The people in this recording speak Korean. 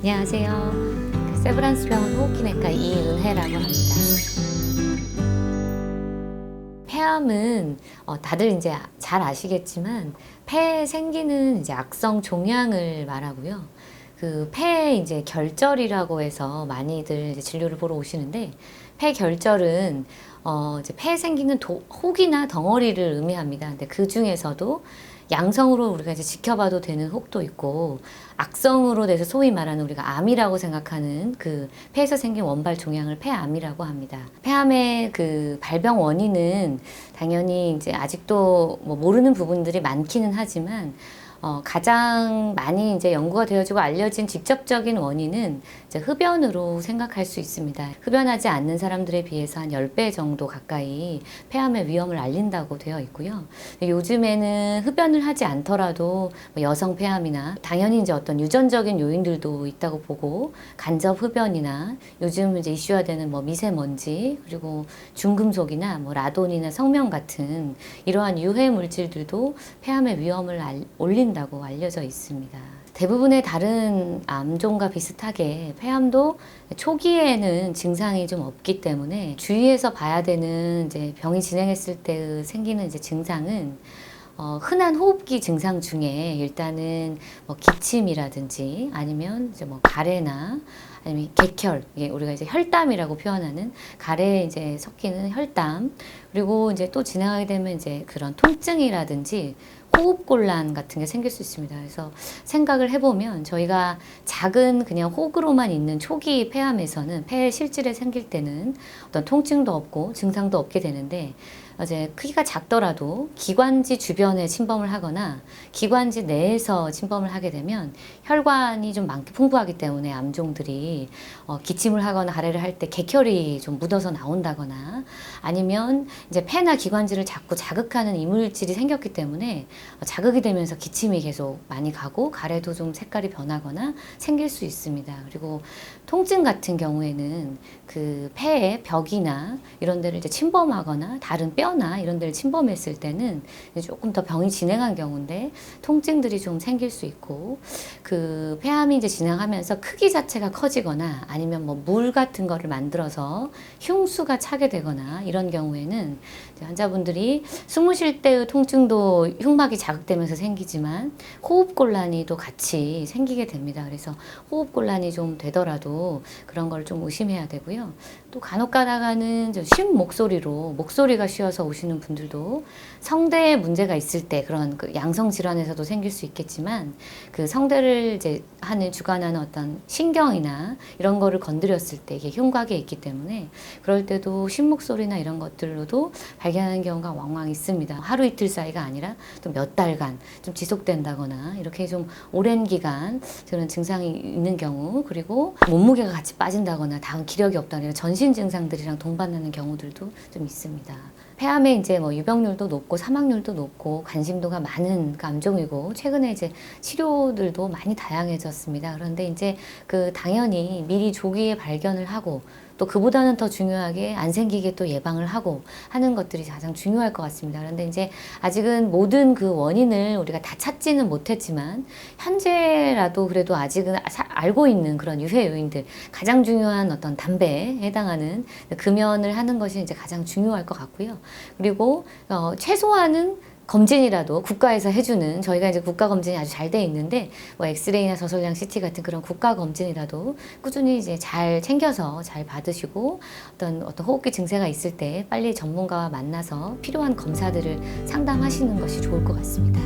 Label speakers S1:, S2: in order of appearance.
S1: 안녕하세요. 세브란스 병원 호흡기내과 이은혜라고 합니다. 폐암은 다들 이제 잘 아시겠지만 폐에 생기는 이제 악성 종양을 말하고요. 그 폐 이제 결절이라고 해서 많이들 이제 진료를 보러 오시는데, 폐 결절은 이제 폐에 생기는 혹이나 덩어리를 의미합니다. 근데 그 중에서도 양성으로 우리가 이제 지켜봐도 되는 혹도 있고, 악성으로 돼서 소위 말하는 우리가 암이라고 생각하는 그 폐에서 생긴 원발 종양을 폐암이라고 합니다. 폐암의 그 발병 원인은 당연히 이제 아직도 뭐 모르는 부분들이 많기는 하지만, 가장 많이 이제 연구가 되어지고 알려진 직접적인 원인은 이제 흡연으로 생각할 수 있습니다. 흡연하지 않는 사람들에 비해서 한 10배 정도 가까이 폐암의 위험을 알린다고 되어 있고요. 요즘에는 흡연을 하지 않더라도 뭐 여성 폐암이나 당연히 이제 어떤 유전적인 요인들도 있다고 보고, 간접 흡연이나 요즘 이제 이슈화되는 뭐 미세먼지, 그리고 중금속이나 뭐 라돈이나 성명 같은 이러한 유해 물질들도 폐암의 위험을 올린다고 알려져 있습니다. 대부분의 다른 암종과 비슷하게 폐암도 초기에는 증상이 좀 없기 때문에 주의해서 봐야 되는 이제 병이 진행했을 때 생기는 이제 증상은 흔한 호흡기 증상 중에 일단은 뭐 기침이라든지 아니면 이제 뭐 가래나 아니면 객혈, 이게 우리가 이제 혈담이라고 표현하는 가래에 이제 섞이는 혈담, 그리고 이제 또 진행하게 되면 이제 그런 통증이라든지 호흡곤란 같은 게 생길 수 있습니다. 그래서 생각을 해보면 저희가 작은 그냥 혹으로만 있는 초기 폐암에서는 폐 실질에 생길 때는 어떤 통증도 없고 증상도 없게 되는데, 이제 크기가 작더라도 기관지 주변에 침범을 하거나 기관지 내에서 침범을 하게 되면 혈관이 좀 많게 풍부하기 때문에 암종들이 기침을 하거나 가래를 할 때 객혈이 좀 묻어서 나온다거나, 아니면 이제 폐나 기관지를 자꾸 자극하는 이물질이 생겼기 때문에 자극이 되면서 기침이 계속 많이 가고 가래도 좀 색깔이 변하거나 생길 수 있습니다. 그리고 통증 같은 경우에는 그 폐의 벽이나 이런 데를 이제 침범하거나 다른 뼈나 이런 데를 침범했을 때는 조금 더 병이 진행한 경우인데 통증들이 좀 생길 수 있고, 그 폐암이 이제 진행하면서 크기 자체가 커지거나 아니면 뭐 물 같은 거를 만들어서 흉수가 차게 되거나 이런 경우에는 환자분들이 숨을 쉴 때의 통증도 흉막이 자극되면서 생기지만 호흡곤란이 또 같이 생기게 됩니다. 그래서 호흡곤란이 좀 되더라도 그런 걸 좀 의심해야 되고요. 또 간혹 가다가는 쉰 목소리가 쉬어서 오시는 분들도 성대에 문제가 있을 때 그런 그 양성 질환에서도 생길 수 있겠지만, 그 성대를 이제 주관하는 어떤 신경이나 이런 거를 건드렸을 때 이게 흉곽에 있기 때문에 그럴 때도 쉰 목소리나 이런 것들로도 발견하는 경우가 왕왕 있습니다. 하루 이틀 사이가 아니라 또 몇 달간 좀 지속된다거나 이렇게 좀 오랜 기간 그런 증상이 있는 경우, 그리고 몸무게가 같이 빠진다거나 다음 기력이 없다거나 전신 증상들이랑 동반하는 경우들도 좀 있습니다. 폐암에 이제 뭐 유병률도 높고 사망률도 높고 관심도가 많은 암종이고, 최근에 이제 치료들도 많이 다양해졌습니다. 그런데 이제 그 당연히 미리 조기에 발견을 하고 또 그보다는 더 중요하게 안 생기게 또 예방을 하고 하는 것들이 가장 중요할 것 같습니다. 그런데 이제 아직은 모든 그 원인을 우리가 다 찾지는 못했지만 현재라도 그래도 아직은 알고 있는 그런 유해 요인들, 가장 중요한 어떤 담배에 해당하는 금연을 하는 것이 이제 가장 중요할 것 같고요. 그리고 최소한은 검진이라도 국가에서 해주는, 저희가 이제 국가 검진이 아주 잘 돼 있는데 뭐 엑스레이나 저설량 CT 같은 그런 국가 검진이라도 꾸준히 이제 잘 챙겨서 잘 받으시고, 어떤 호흡기 증세가 있을 때 빨리 전문가와 만나서 필요한 검사들을 상담하시는 것이 좋을 것 같습니다.